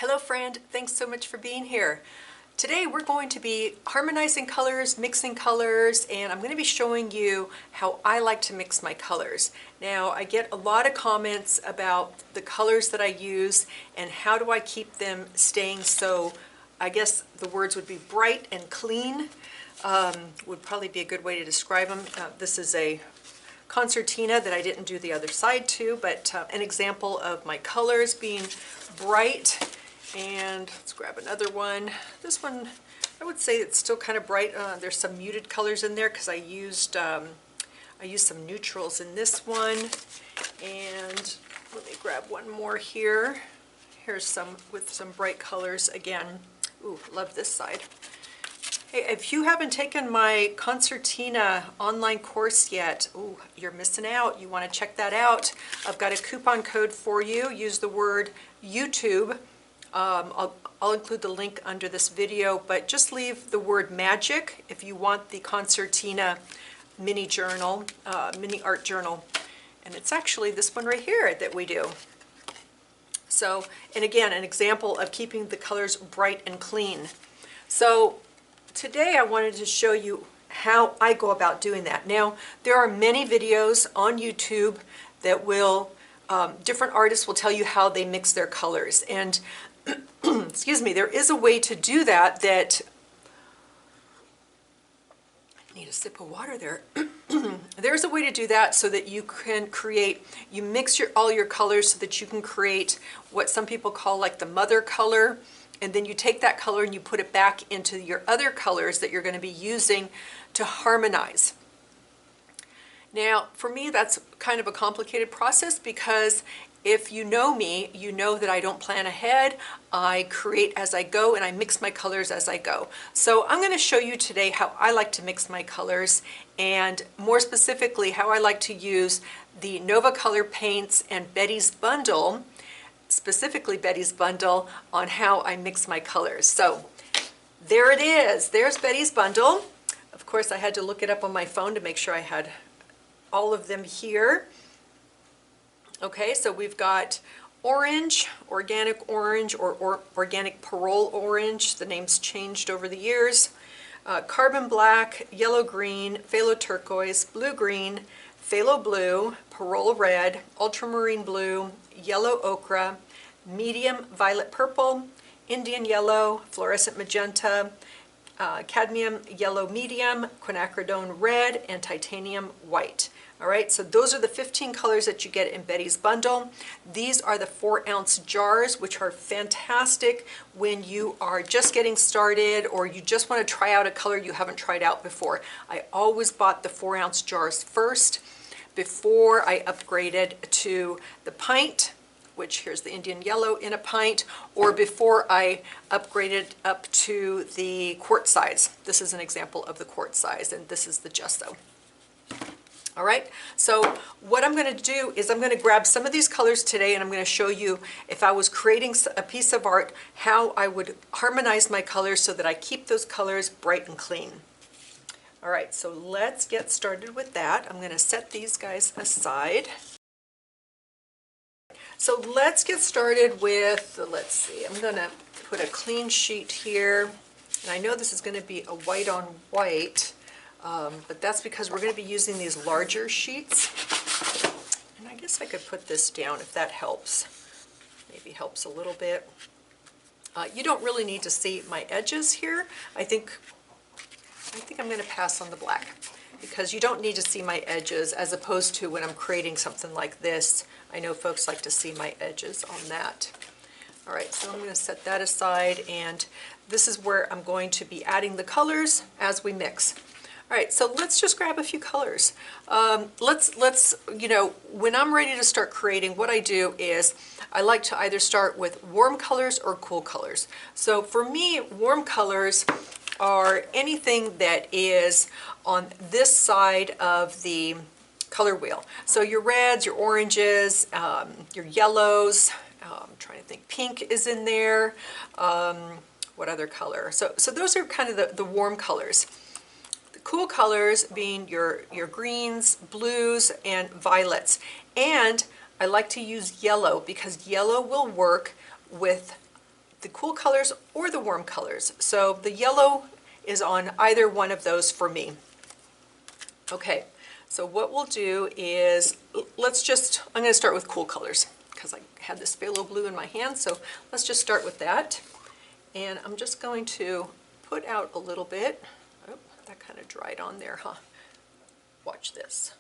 Hello friend, thanks so much for being here. Today we're going to be harmonizing colors, mixing colors, and I'm going to be showing you how I like to mix my colors. Now I get a lot of comments about the colors that I use and how do I keep them staying so, I guess the words would be bright and clean, would probably be a good way to describe them. This is a concertina that I didn't do the other side to, but an example of my colors being bright. And let's grab another one. This one, I would say it's still kind of bright. There's some muted colors in there because I used some neutrals in this one. And let me grab one more here. Here's some with some bright colors again. Ooh, love this side. Hey, if you haven't taken my concertina online course yet, ooh, you're missing out. You want to check that out. I've got a coupon code for you. Use the word YouTube. I'll include the link under this video, but just leave the word magic if you want the concertina mini journal, mini art journal. And it's actually this one right here that we do. So, and again, an example of keeping the colors bright and clean. So today I wanted to show you how I go about doing that. Now, there are many videos on YouTube that will, different artists will tell you how they mix their colors. And excuse me, there is a way to do that I need a sip of water there. There's a way to do that so that you can create, you mix all your colors so that you can create what some people call like the mother color, and then you take that color and you put it back into your other colors that you're going to be using to harmonize. Now, for me, that's kind of a complicated process because if you know me, you know that I don't plan ahead. I create as I go and I mix my colors as I go. So I'm going to show you today how I like to mix my colors, and more specifically how I like to use the Nova Color paints and Betty's bundle, specifically Betty's bundle, on how I mix my colors. So there it is. There's Betty's bundle. Of course, I had to look it up on my phone to make sure I had all of them here. Okay, so we've got orange, organic orange, or organic parole orange. The name's changed over the years. Carbon black, yellow green, phthalo turquoise, blue green, phthalo blue, parole red, ultramarine blue, yellow ochre, medium violet purple, Indian yellow, fluorescent magenta, cadmium yellow medium, quinacridone red, and titanium white. All right, so those are the 15 colors that you get in Betty's bundle. These are the 4-ounce jars, which are fantastic when you are just getting started or you just want to try out a color you haven't tried out before. I always bought the 4-ounce jars first before I upgraded to the pint, which here's the Indian yellow in a pint, or before I upgraded up to the quart size. This is an example of the quart size, and this is the gesso. All right, so what I'm going to do is I'm going to grab some of these colors today and I'm going to show you if I was creating a piece of art, how I would harmonize my colors so that I keep those colors bright and clean. All right, so let's get started with that. I'm going to set these guys aside. So let's get started with, let's see, I'm going to put a clean sheet here. And I know this is going to be a white on white. But that's because we're going to be using these larger sheets. And I guess I could put this down if that helps. Maybe helps a little bit. You don't really need to see my edges here. I think I'm going to pass on the black because you don't need to see my edges as opposed to when I'm creating something like this. I know folks like to see my edges on that. All right, so I'm going to set that aside, and this is where I'm going to be adding the colors as we mix. All right, so let's just grab a few colors. You know, when I'm ready to start creating, what I do is I like to either start with warm colors or cool colors. So for me, warm colors are anything that is on this side of the color wheel. So your reds, your oranges, your yellows, I'm trying to think, pink is in there. What other color? So those are kind of the warm colors. Cool colors being your greens, blues, and violets. And I like to use yellow because yellow will work with the cool colors or the warm colors. So the yellow is on either one of those for me. Okay, so what we'll do is, I'm going to start with cool colors because I had this phthalo blue in my hand, so let's just start with that. And I'm just going to put out a little bit. Oh, that kind of dried on there, huh? Watch this.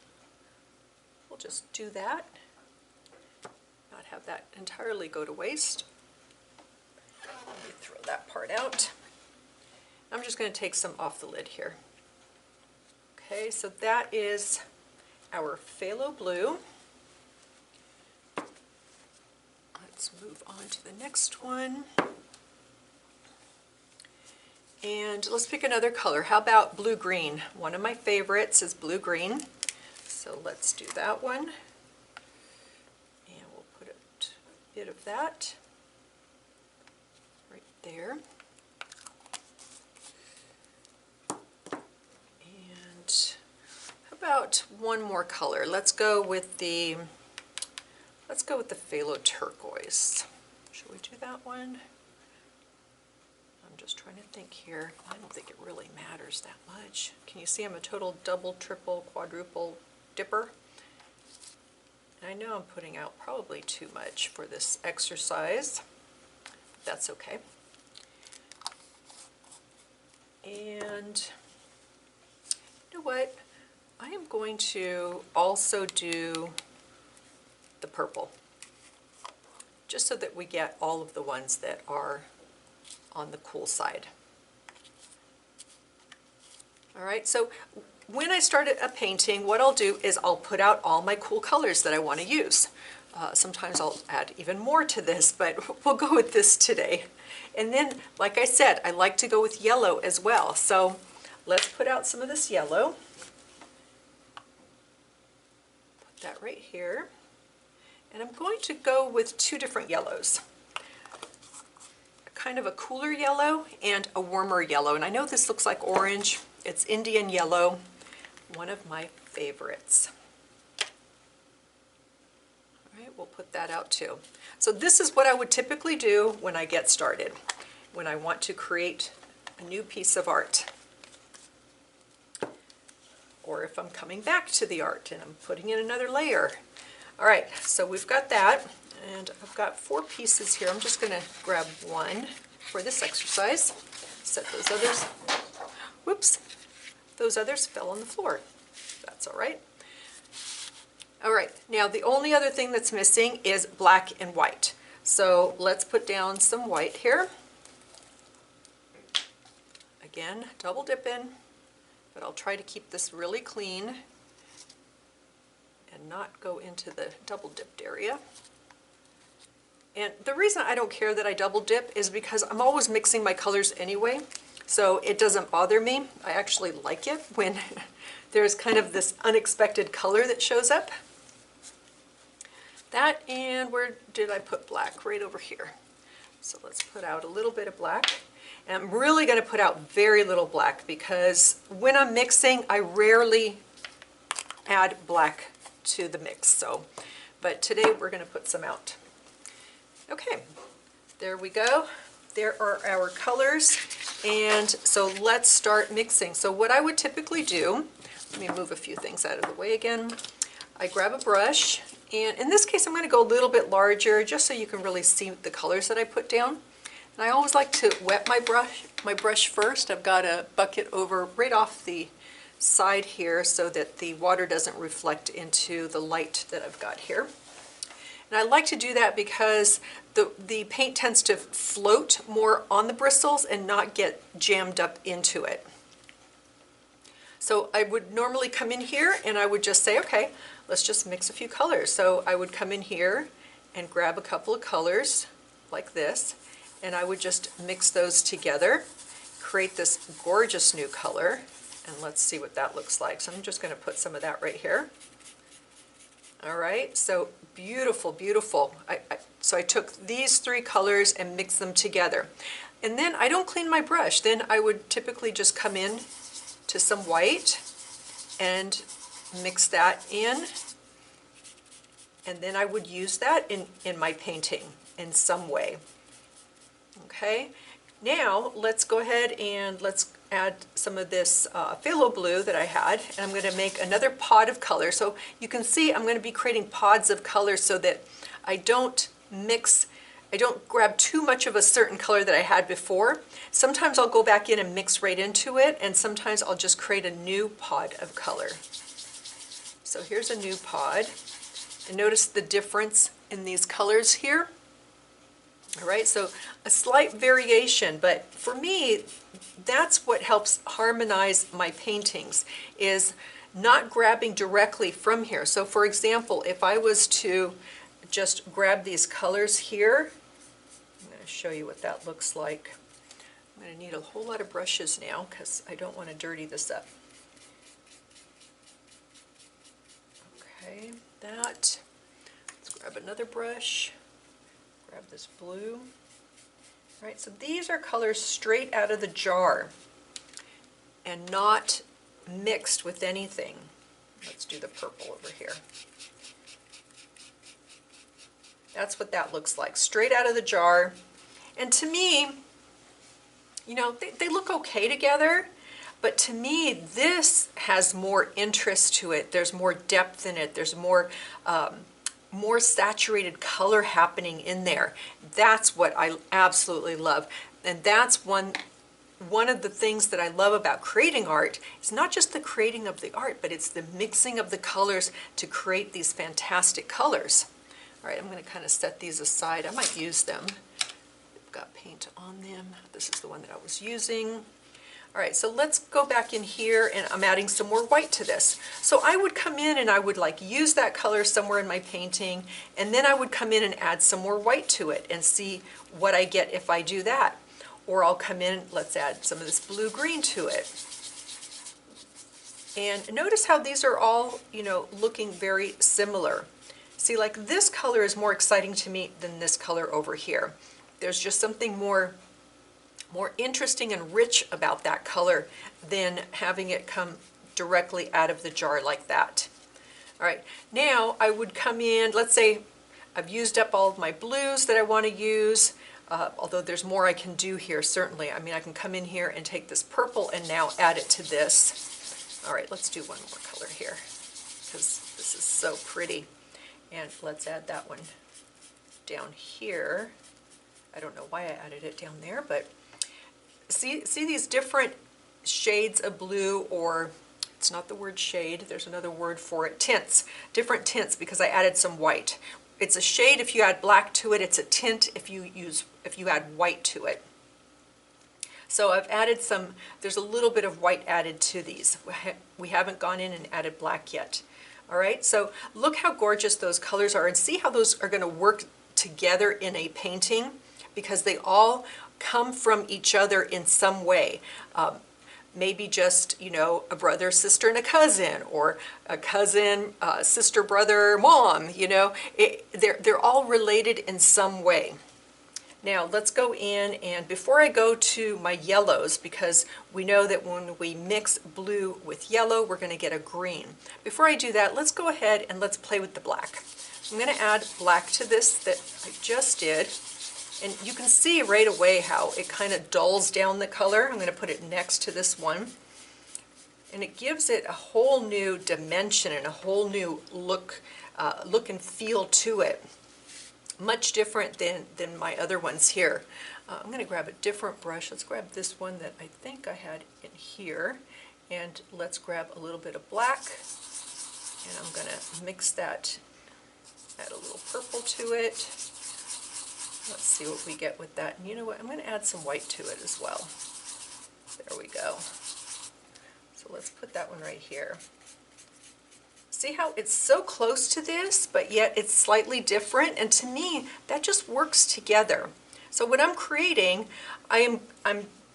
We'll just do that. Not have that entirely go to waste. Let me throw that part out. I'm just going to take some off the lid here. Okay, so that is our phthalo blue. Let's move on to the next one. And let's pick another color. How about blue-green? One of my favorites is blue-green. So let's do that one. And we'll put a bit of that right there. How about one more color? Let's go with the phthalo turquoise. Should we do that one? I'm just trying to think here. I don't think it really matters that much. Can you see I'm a total double, triple, quadruple dipper? And I know I'm putting out probably too much for this exercise. But that's okay. And you know what? I am going to also do the purple, just so that we get all of the ones that are on the cool side. All right, so when I start a painting, what I'll do is I'll put out all my cool colors that I want to use. Sometimes I'll add even more to this, but we'll go with this today. And then, like I said, I like to go with yellow as well. So let's put out some of this yellow. Put that right here. And I'm going to go with two different yellows. Kind of a cooler yellow and a warmer yellow. And I know this looks like orange. It's Indian yellow, one of my favorites. All right, we'll put that out too. So this is what I would typically do when I get started, when I want to create a new piece of art. Or if I'm coming back to the art and I'm putting in another layer. All right, so we've got that, and I've got 4 pieces here. I'm just going to grab one for this exercise. Set those others, whoops, those others fell on the floor. That's all right. All right, now the only other thing that's missing is black and white. So let's put down some white here. Again, double dip in, but I'll try to keep this really clean and not go into the double dipped area. And the reason I don't care that I double dip is because I'm always mixing my colors anyway, so it doesn't bother me. I actually like it when there's kind of this unexpected color that shows up. That, and where did I put black? Right over here. So let's put out a little bit of black. And I'm really going to put out very little black because when I'm mixing, I rarely add black to the mix. So, but today we're going to put some out. Okay, there we go. There are our colors. And so let's start mixing. So what I would typically do, let me move a few things out of the way again. I grab a brush, and in this case I'm going to go a little bit larger just so you can really see the colors that I put down. And I always like to wet my brush first. I've got a bucket over right off the side here so that the water doesn't reflect into the light that I've got here. And I like to do that because the paint tends to float more on the bristles and not get jammed up into it. So I would normally come in here and I would just say, okay, let's just mix a few colors. So I would come in here and grab a couple of colors like this, and I would just mix those together, create this gorgeous new color, and let's see what that looks like. So I'm just going to put some of that right here. All right, so beautiful, beautiful. So I took these 3 colors and mixed them together. And then I don't clean my brush. Then I would typically just come in to some white and mix that in. And then I would use that in my painting in some way. Okay, now let's go ahead and let's add some of this phthalo blue that I had, and I'm going to make another pod of color. So you can see I'm going to be creating pods of color so that I don't grab too much of a certain color that I had before. Sometimes I'll go back in and mix right into it, and sometimes I'll just create a new pod of color. So here's a new pod, and notice the difference in these colors here. All right, so a slight variation, but for me, that's what helps harmonize my paintings, is not grabbing directly from here. So for example, if I was to just grab these colors here, I'm going to show you what that looks like. I'm going to need a whole lot of brushes now because I don't want to dirty this up. Okay, let's grab another brush. Grab this blue. All right, so these are colors straight out of the jar and not mixed with anything. Let's do the purple over here. That's what that looks like, straight out of the jar. And to me, you know, they look okay together, but to me, this has more interest to it. There's more depth in it. There's more saturated color happening in there. That's what I absolutely love. And that's one of the things that I love about creating art. It's not just the creating of the art, but it's the mixing of the colors to create these fantastic colors. All right, I'm going to kind of set these aside. I might use them. They've got paint on them. This is the one that I was using. All right, so let's go back in here, and I'm adding some more white to this. So I would come in and I would like use that color somewhere in my painting, and then I would come in and add some more white to it and see what I get if I do that. Or I'll come in, let's add some of this blue-green to it. And notice how these are all, you know, looking very similar. See, like this color is more exciting to me than this color over here. There's just something more interesting and rich about that color than having it come directly out of the jar like that. All right, now I would come in, let's say I've used up all of my blues that I want to use, although there's more I can do here, certainly. I mean, I can come in here and take this purple and now add it to this. All right, let's do one more color here because this is so pretty. And let's add that one down here. I don't know why I added it down there, but see these different shades of blue, or it's not the word shade, there's another word for it, tints, different tints, because I added some white. It's a shade if you add black to it, it's a tint if you add white to it. So I've added some, there's a little bit of white added to these. We haven't gone in and added black yet. All right, so look how gorgeous those colors are, and see how those are going to work together in a painting, because they all come from each other in some way. Maybe just, you know, a brother, sister, and a cousin, or a cousin, sister, brother, mom, you know. They're all related in some way. Now let's go in, and before I go to my yellows, because we know that when we mix blue with yellow, we're going to get a green. Before I do that, let's go ahead and let's play with the black. I'm going to add black to this that I just did. And you can see right away how it kind of dulls down the color. I'm going to put it next to this one. And it gives it a whole new dimension and a whole new look and feel to it. Much different than my other ones here. I'm going to grab a different brush. Let's grab this one that I think I had in here. And let's grab a little bit of black. And I'm going to mix that, add a little purple to it. Let's see what we get with that. And you know what? I'm going to add some white to it as well. There we go. So let's put that one right here. See how it's so close to this, but yet it's slightly different? And to me, that just works together. So when I'm creating, I'm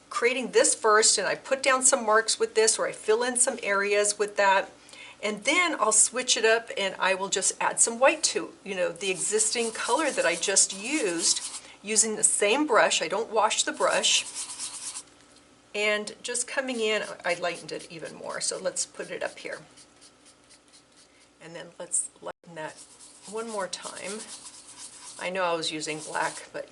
creating this first, and I put down some marks with this, or I fill in some areas with that. And then I'll switch it up and I will just add some white to, you know, the existing color that I just used, using the same brush. I don't wash the brush. And just coming in, I lightened it even more. So let's put it up here. And then let's lighten that one more time. I know I was using black, but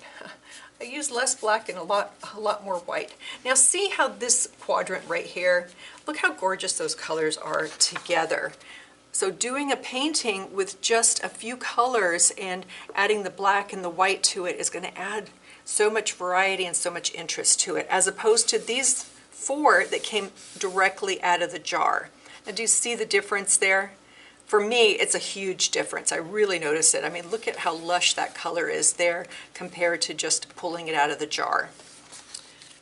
I used less black and a lot more white. Now see how this quadrant right here, look how gorgeous those colors are together. So doing a painting with just a few colors and adding the black and the white to it is going to add so much variety and so much interest to it, as opposed to these four that came directly out of the jar. Now do you see the difference there? For me, it's a huge difference. I really notice it. I mean, look at how lush that color is there compared to just pulling it out of the jar.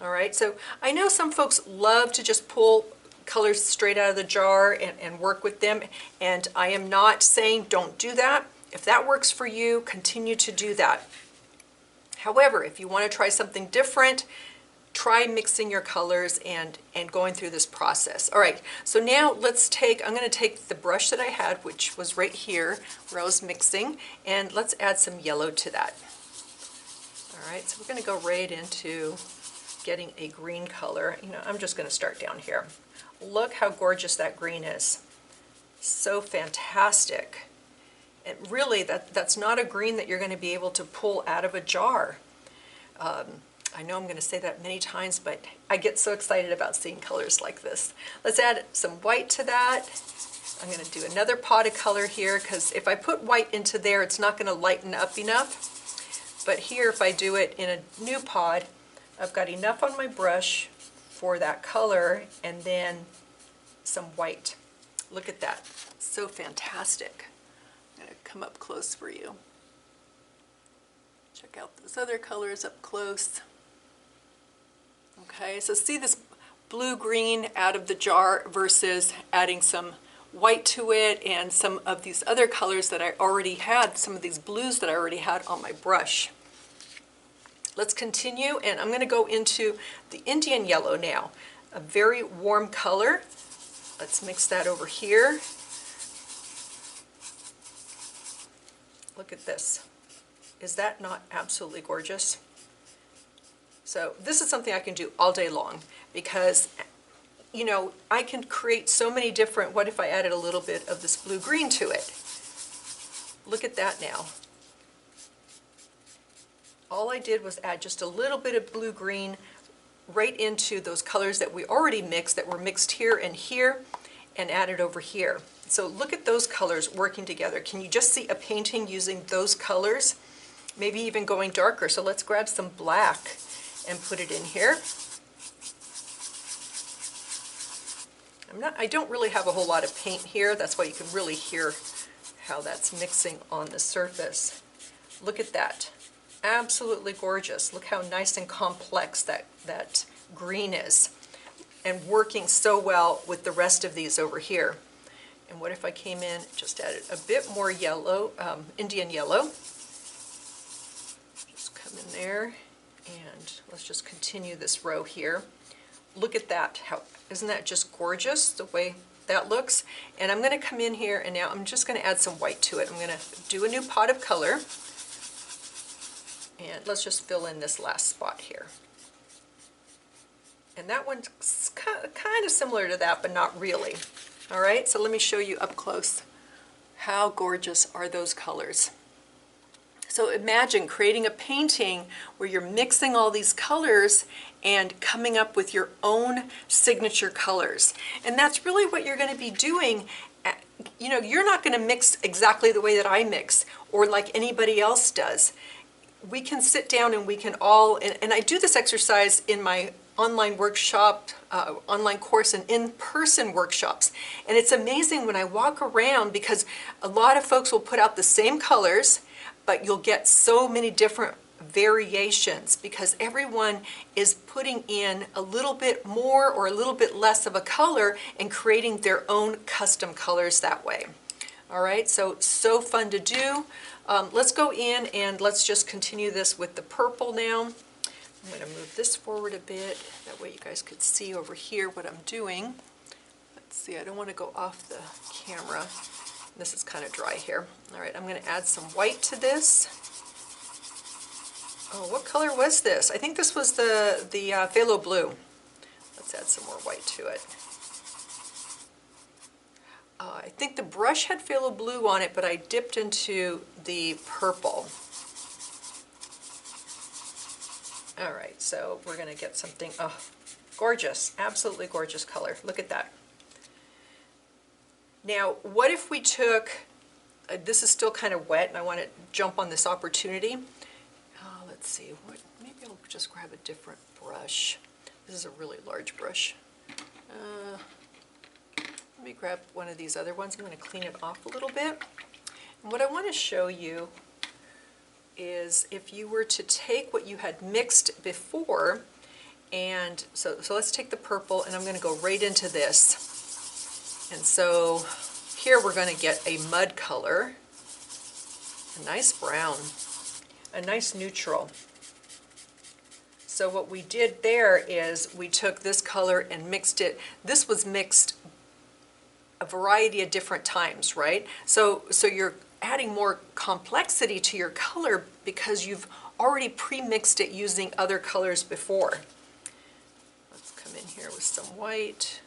All right, so I know some folks love to just pull colors straight out of the jar and work with them, and I am not saying don't do that. If that works for you, continue to do that. However, if you want to try something different, try mixing your colors and going through this process. All right, so now I'm going to take the brush that I had, which was right here where I was mixing, and let's add some yellow to that. All right, so we're going to go right into getting a green color. You know, I'm just going to start down here. Look how gorgeous that green is. So fantastic. And really, that's not a green that you're going to be able to pull out of a jar. I know I'm going to say that many times, but I get so excited about seeing colors like this. Let's add some white to that. I'm going to do another pot of color here, because if I put white into there, it's not going to lighten up enough. But here, if I do it in a new pot, I've got enough on my brush for that color, and then some white. Look at that. So fantastic. I'm going to come up close for you. Check out those other colors up close. Okay, so see this blue-green out of the jar versus adding some white to it and some of these other colors that I already had, some of these blues that I already had on my brush. Let's continue, and I'm going to go into the Indian yellow now, a very warm color. Let's mix that over here. Look at this. Is that not absolutely gorgeous? So this is something I can do all day long, because, you know, I can create so many different, what if I added a little bit of this blue-green to it? Look at that now. All I did was add just a little bit of blue-green right into those colors that we already mixed, that were mixed here, and added over here. So look at those colors working together. Can you just see a painting using those colors? Maybe even going darker. So let's grab some black and put it in here. I don't really have a whole lot of paint here. That's why you can really hear how that's mixing on the surface. Look at that. Absolutely gorgeous. Look how nice and complex that green is, and working so well with the rest of these over here. And what if I came in, just added a bit more yellow, Indian yellow. Just come in there, and let's just continue this row here. Look at that. Isn't that just gorgeous, the way that looks? And I'm going to come in here, and now I'm just going to add some white to it. I'm going to do a new pot of color. And let's just fill in this last spot here. And that one's kind of similar to that, but not really. All right, so let me show you up close. How gorgeous are those colors? So imagine creating a painting where you're mixing all these colors and coming up with your own signature colors. And that's really what you're going to be doing. You know, you're not going to mix exactly the way that I mix or like anybody else does. We can sit down and we can all, and I do this exercise in my online workshop, online course, and in-person workshops. And it's amazing when I walk around, because a lot of folks will put out the same colors, but you'll get so many different variations because everyone is putting in a little bit more or a little bit less of a color and creating their own custom colors that way. All right, so fun to do. Let's go in and let's just continue this with the purple now. I'm going to move this forward a bit, that way you guys could see over here what I'm doing. Let's see, I don't want to go off the camera. This is kind of dry here. All right, I'm going to add some white to this. Oh, what color was this? I think this was the phthalo blue. Let's add some more white to it. I think the brush had phthalo blue on it, but I dipped into the purple. All right, so we're going to get something, oh, gorgeous, absolutely gorgeous color. Look at that. Now, what if we took, this is still kind of wet and I want to jump on this opportunity. Let's see, maybe I'll just grab a different brush. This is a really large brush. Let me grab one of these other ones. I'm going to clean it off a little bit. And what I want to show you is if you were to take what you had mixed before, and so let's take the purple and I'm going to go right into this. And so here we're going to get a mud color, a nice brown, a nice neutral. So what we did there is we took this color and mixed it. This was mixed a variety of different times, right? So you're adding more complexity to your color because you've already pre-mixed it using other colors before. Let's come in here with some white.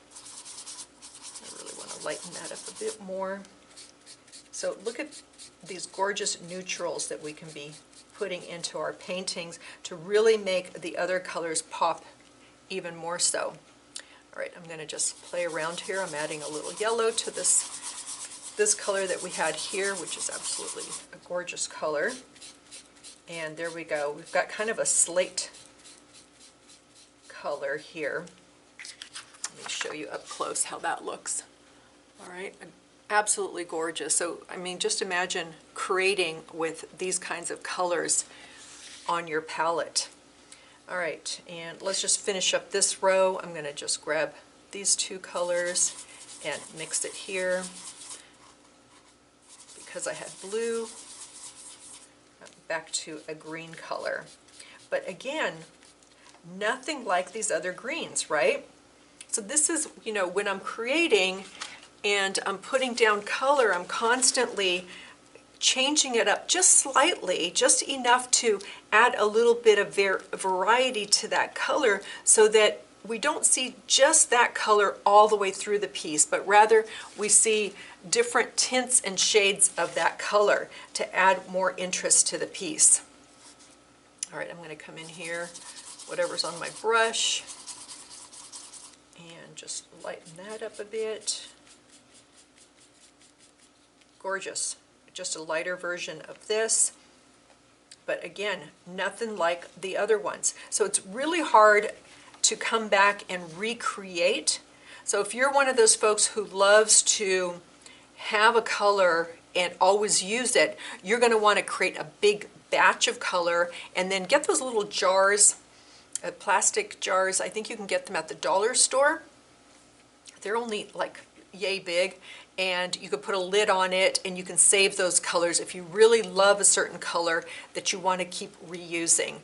I really want to lighten that up a bit more. So look at these gorgeous neutrals that we can be putting into our paintings to really make the other colors pop even more so. All right, I'm going to just play around here. I'm adding a little yellow to this color that we had here, which is absolutely a gorgeous color. And there we go. We've got kind of a slate color here. Let me show you up close how that looks. All right, absolutely gorgeous. So, I mean, just imagine creating with these kinds of colors on your palette. All right, and let's just finish up this row. I'm going to just grab these two colors and mix it here. Because I had blue, back to a green color. But again, nothing like these other greens, right? So this is, you know, when I'm creating and I'm putting down color, I'm constantly changing it up just slightly, just enough to add a little bit of variety to that color so that we don't see just that color all the way through the piece, but rather we see different tints and shades of that color to add more interest to the piece. All right, I'm going to come in here, whatever's on my brush, and just lighten that up a bit. Gorgeous. Just a lighter version of this, but again, nothing like the other ones. So it's really hard to come back and recreate. So if you're one of those folks who loves to have a color and always use it, you're going to want to create a big batch of color and then get those little jars, plastic jars. I think you can get them at the dollar store. They're only like yay big, and you could put a lid on it and you can save those colors if you really love a certain color that you want to keep reusing.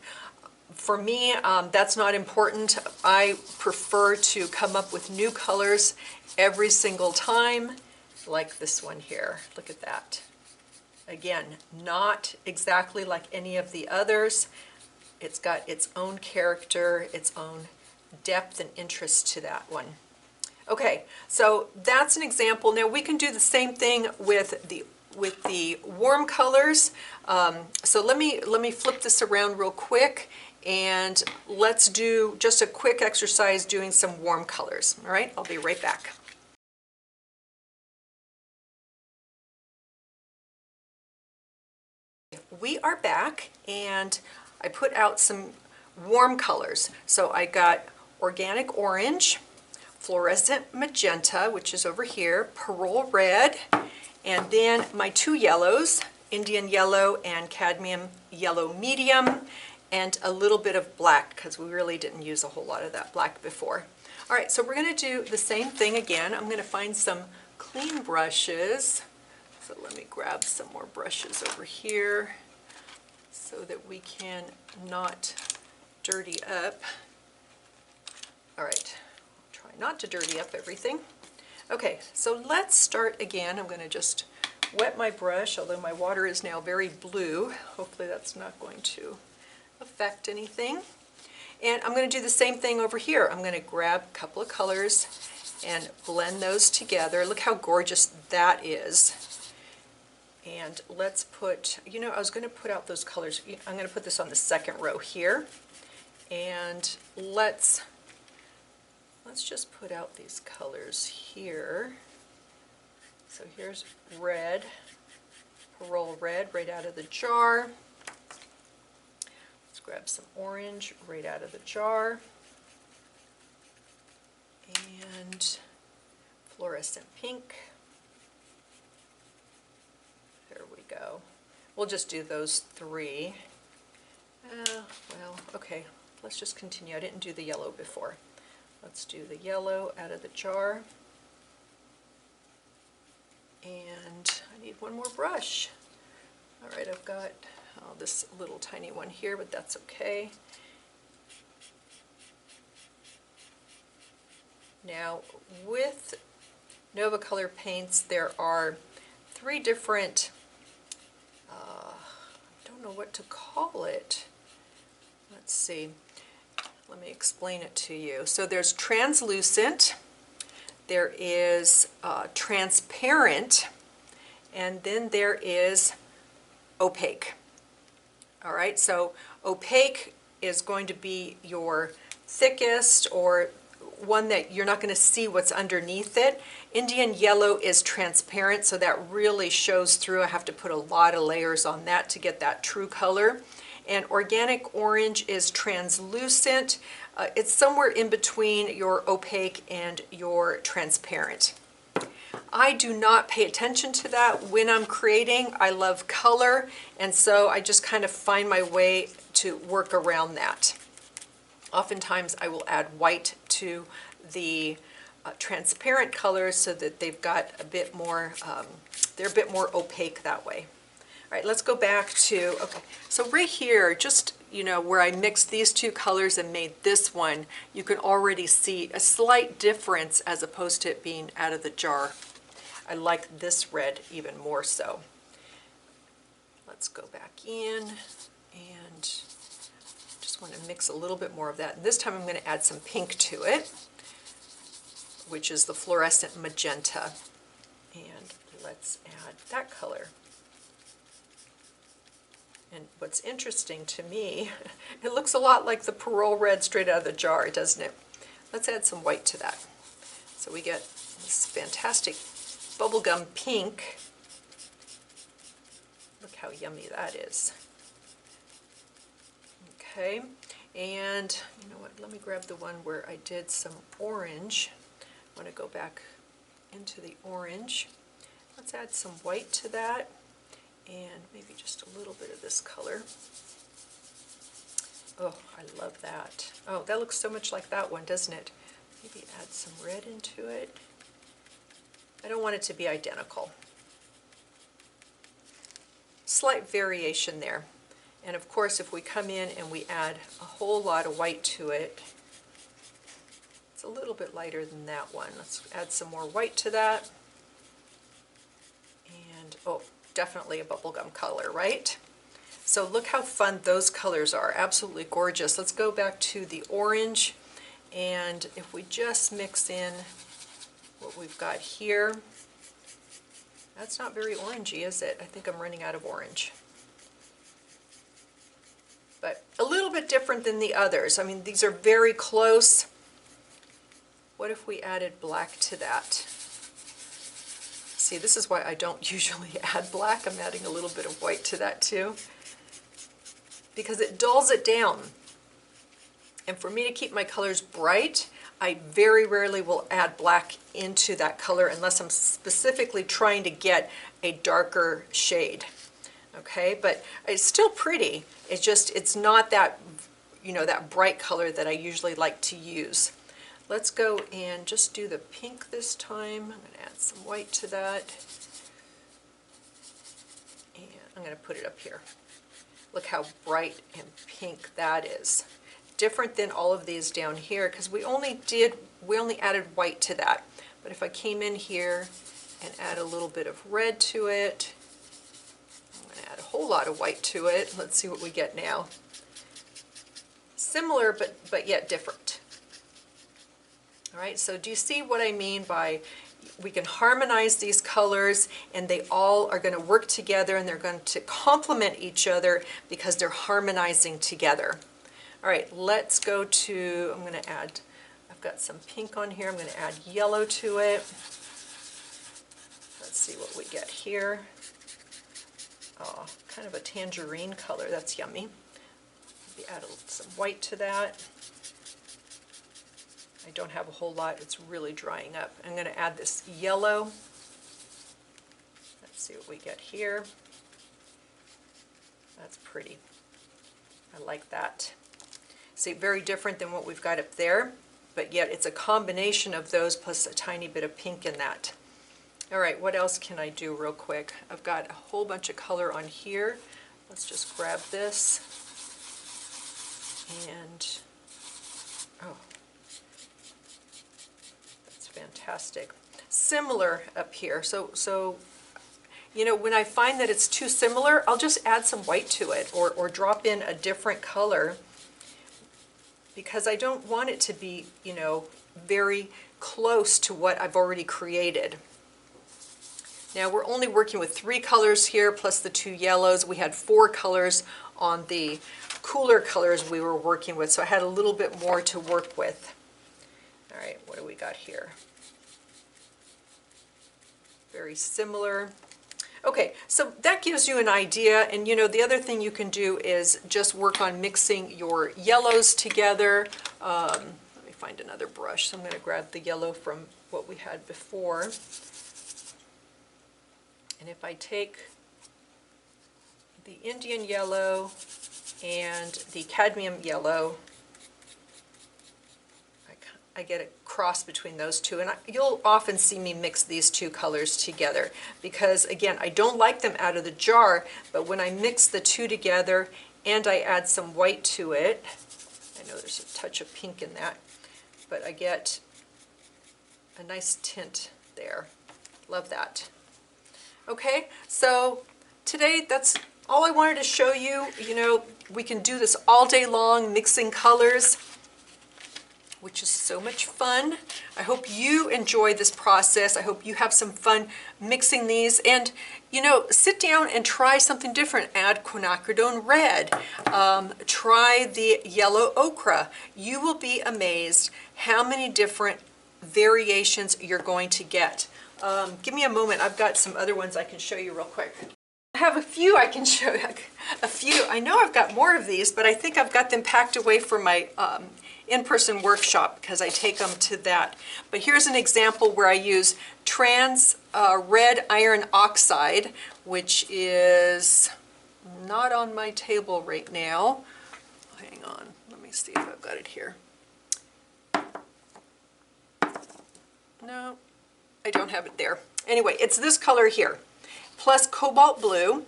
For me, that's not important. I prefer to come up with new colors every single time, like this one here. Look at that. Again, not exactly like any of the others. It's got its own character, its own depth and interest to that one. Okay, so that's an example. Now we can do the same thing with the warm colors. So let me flip this around real quick, and let's do just a quick exercise doing some warm colors. All right, I'll be right back. We are back, and I put out some warm colors. So I got organic orange, fluorescent magenta, which is over here, pearl red, and then my two yellows, Indian yellow and cadmium yellow medium, and a little bit of black because we really didn't use a whole lot of that black before. All right, so we're going to do the same thing again. I'm going to find some clean brushes. So let me grab some more brushes over here so that we can not dirty up. All right. Not to dirty up everything. Okay, so let's start again. I'm going to just wet my brush, although my water is now very blue. Hopefully that's not going to affect anything. And I'm going to do the same thing over here. I'm going to grab a couple of colors and blend those together. Look how gorgeous that is. And let's put, you know, I was going to put out those colors. I'm going to put this on the second row here. And let's just put out these colors here. So here's red, Pearl red right out of the jar. Let's grab some orange right out of the jar. And fluorescent pink. There we go. We'll just do those three. Well, okay, let's just continue. I didn't do the yellow before. Let's do the yellow out of the jar. And I need one more brush. All right, I've got this little tiny one here, but that's okay. Now, with Nova Color paints, there are 3 different, I don't know what to call it. Let's see. Let me explain it to you. So there's translucent, there is transparent, and then there is opaque. All right, so opaque is going to be your thickest, or one that you're not going to see what's underneath it. Indian yellow is transparent, so that really shows through. I have to put a lot of layers on that to get that true color. And organic orange is translucent. It's somewhere in between your opaque and your transparent. I do not pay attention to that when I'm creating. I love color, and so I just kind of find my way to work around that. Oftentimes I will add white to the transparent colors so that they've got a bit more, they're a bit more opaque that way. All right, let's go back to, okay, so right here, just, you know, where I mixed these 2 colors and made this one, you can already see a slight difference as opposed to it being out of the jar. I like this red even more so. Let's go back in and just want to mix a little bit more of that. And this time I'm going to add some pink to it, which is the fluorescent magenta. And let's add that color. And what's interesting to me, it looks a lot like the Pearl red straight out of the jar, doesn't it? Let's add some white to that. So we get this fantastic bubblegum pink. Look how yummy that is. Okay, and you know what, let me grab the one where I did some orange. I want to go back into the orange. Let's add some white to that. And maybe just a little bit of this color. Oh, I love that. Oh, that looks so much like that one, doesn't it? Maybe add some red into it. I don't want it to be identical. Slight variation there. And of course, if we come in and we add a whole lot of white to it, it's a little bit lighter than that one. Let's add some more white to that. And, oh, definitely a bubblegum color, right? So look how fun those colors are, absolutely gorgeous. Let's go back to the orange, and if we just mix in what we've got here, that's not very orangey, is it? I think I'm running out of orange. But a little bit different than the others. I mean, these are very close. What if we added black to that? See, this is why I don't usually add black. I'm adding a little bit of white to that too, because it dulls it down. And for me to keep my colors bright, I very rarely will add black into that color unless I'm specifically trying to get a darker shade. Okay, but it's still pretty. It's just, it's not that, you know, that bright color that I usually like to use. Let's go and just do the pink this time. I'm going to add some white to that. And I'm going to put it up here. Look how bright and pink that is. Different than all of these down here, because we only added white to that. But if I came in here and add a little bit of red to it, I'm going to add a whole lot of white to it. Let's see what we get now. Similar, but yet different. All right, so do you see what I mean by we can harmonize these colors and they all are going to work together and they're going to complement each other because they're harmonizing together. All right, let's go to, I'm going to add, I've got some pink on here. I'm going to add yellow to it. Let's see what we get here. Oh, kind of a tangerine color. That's yummy. Maybe add some white to that. I don't have a whole lot. It's really drying up. I'm going to add this yellow. Let's see what we get here. That's pretty. I like that. See, very different than what we've got up there, but yet it's a combination of those plus a tiny bit of pink in that. All right, what else can I do real quick? I've got a whole bunch of color on here. Let's just grab this. And, oh, that's fantastic. Similar up here. So you know, when I find that it's too similar, I'll just add some white to it or drop in a different color, because I don't want it to be, you know, very close to what I've already created. Now we're only working with 3 colors here plus the 2 yellows. We had 4 colors on the cooler colors we were working with, so I had a little bit more to work with. All right, what do we got here? Very similar. Okay, so that gives you an idea, and you know, the other thing you can do is just work on mixing your yellows together. Let me find another brush. So I'm going to grab the yellow from what we had before. And if I take the Indian yellow and the cadmium yellow, I get a cross between those two, and you'll often see me mix these 2 colors together because, again, I don't like them out of the jar, but when I mix the 2 together and I add some white to it, I know there's a touch of pink in that, but I get a nice tint there. Love that. Okay, so today that's all I wanted to show you. You know, we can do this all day long, mixing colors, which is so much fun. I hope you enjoy this process. I hope you have some fun mixing these, and you know, sit down and try something different. Add quinacridone red, try the yellow ochre. You will be amazed how many different variations you're going to get. Give me a moment. I've got some other ones I can show you real quick. I have a few I can show you. A few. I know I've got more of these, but I think I've got them packed away for my in-person workshop because I take them to that. But here's an example where I use trans red iron oxide, which is not on my table right now. Hang on, let me see if I've got it here. No, I don't have it there. Anyway, it's this color here, plus cobalt blue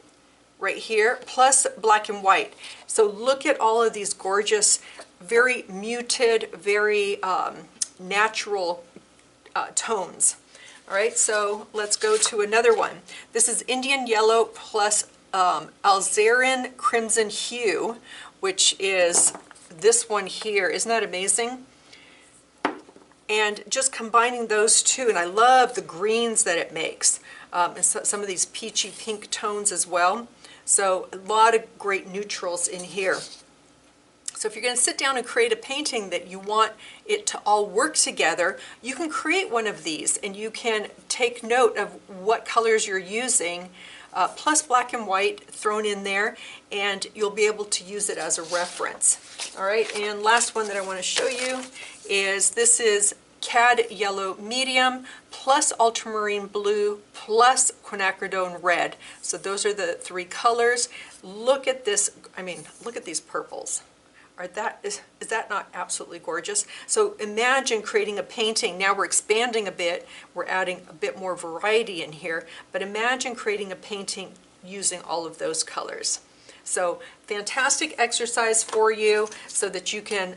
right here, plus black and white. So look at all of these gorgeous, very muted, very natural tones. All right, so let's go to another one. This is Indian yellow plus alizarin crimson hue, which is this one here. Isn't that amazing? And just combining those two, and I love the greens that it makes, and so, some of these peachy pink tones as well. So a lot of great neutrals in here. So if you're going to sit down and create a painting that you want it to all work together, you can create one of these, and you can take note of what colors you're using, plus black and white thrown in there, and you'll be able to use it as a reference. All right, and last one that I want to show you is this is cad yellow medium plus ultramarine blue plus quinacridone red. So those are the 3 colors. Look at this. I mean, look at these purples. Is that not absolutely gorgeous? So imagine creating a painting. Now we're expanding a bit. We're adding a bit more variety in here. But imagine creating a painting using all of those colors. So fantastic exercise for you so that you can,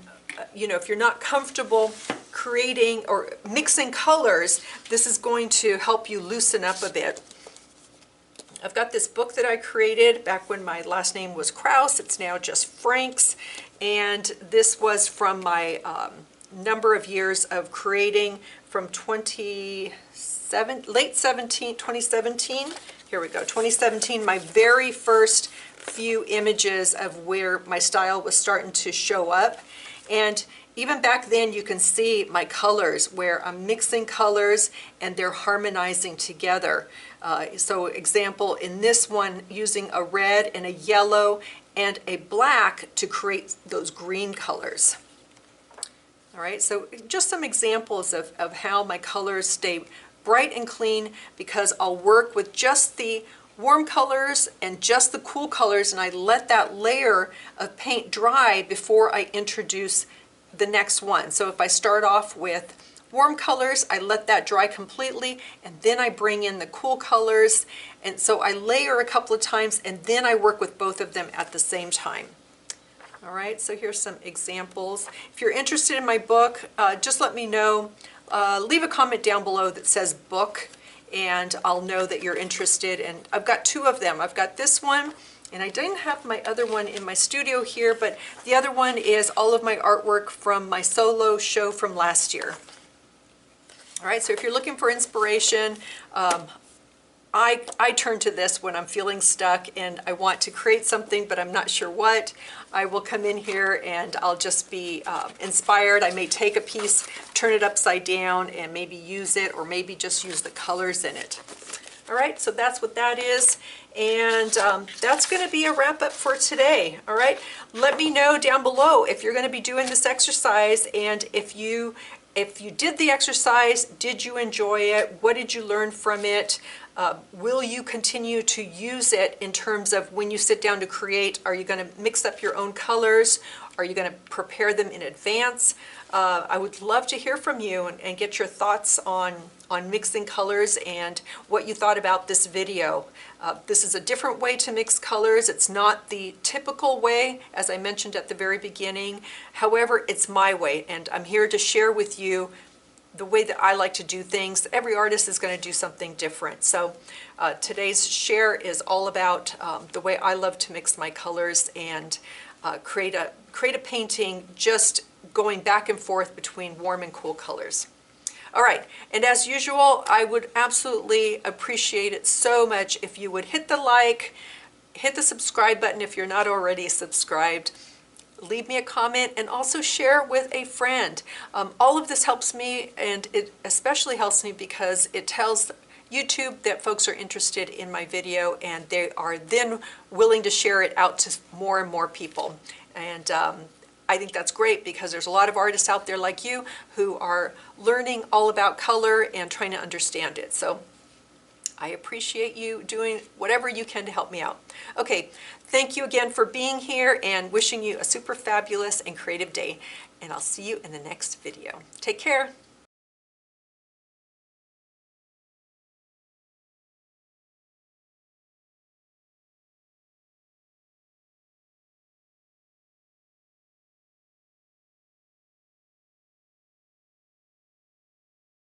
you know, if you're not comfortable creating or mixing colors, this is going to help you loosen up a bit. I've got this book that I created back when my last name was Kraus. It's now just Franks. And this was from my number of years of creating from late 2017. Here we go, 2017, my very first few images of where my style was starting to show up. And even back then you can see my colors where I'm mixing colors and they're harmonizing together. So example, in this one, using a red and a yellow and a black to create those green colors. All right, so just some examples of how my colors stay bright and clean, because I'll work with just the warm colors and just the cool colors, and I let that layer of paint dry before I introduce the next one. So if I start off with warm colors, I let that dry completely, and then I bring in the cool colors, and so I layer a couple of times and then I work with both of them at the same time. All right, so here's some examples. If you're interested in my book, just let me know. Leave a comment down below that says book, and I'll know that you're interested. And I've got two of them. I've got this one, and I didn't have my other one in my studio here, but the other one is all of my artwork from my solo show from last year. All right, so if you're looking for inspiration, I turn to this when I'm feeling stuck and I want to create something, but I'm not sure what. I will come in here and I'll just be inspired. I may take a piece, turn it upside down, and maybe use it, or maybe just use the colors in it. All right, so that's what that is. And that's going to be a wrap up for today. All right, let me know down below if you're going to be doing this exercise, and if you did the exercise, did you enjoy it? What did you learn from it? Will you continue to use it in terms of when you sit down to create? Are you going to mix up your own colors? Are you going to prepare them in advance? I would love to hear from you and get your thoughts on mixing colors and what you thought about this video. This is a different way to mix colors. It's not the typical way, as I mentioned at the very beginning. However, it's my way, and I'm here to share with you the way that I like to do things. Every artist is going to do something different. So today's share is all about the way I love to mix my colors and create a painting just going back and forth between warm and cool colors. All right, and as usual, I would absolutely appreciate it so much if you would hit the like, hit the subscribe button if you're not already subscribed, leave me a comment, and also share with a friend. All of this helps me, and it especially helps me because it tells YouTube that folks are interested in my video, and they are then willing to share it out to more and more people. And I think that's great because there's a lot of artists out there like you who are learning all about color and trying to understand it. So I appreciate you doing whatever you can to help me out. Okay, thank you again for being here, and wishing you a super fabulous and creative day. And I'll see you in the next video. Take care.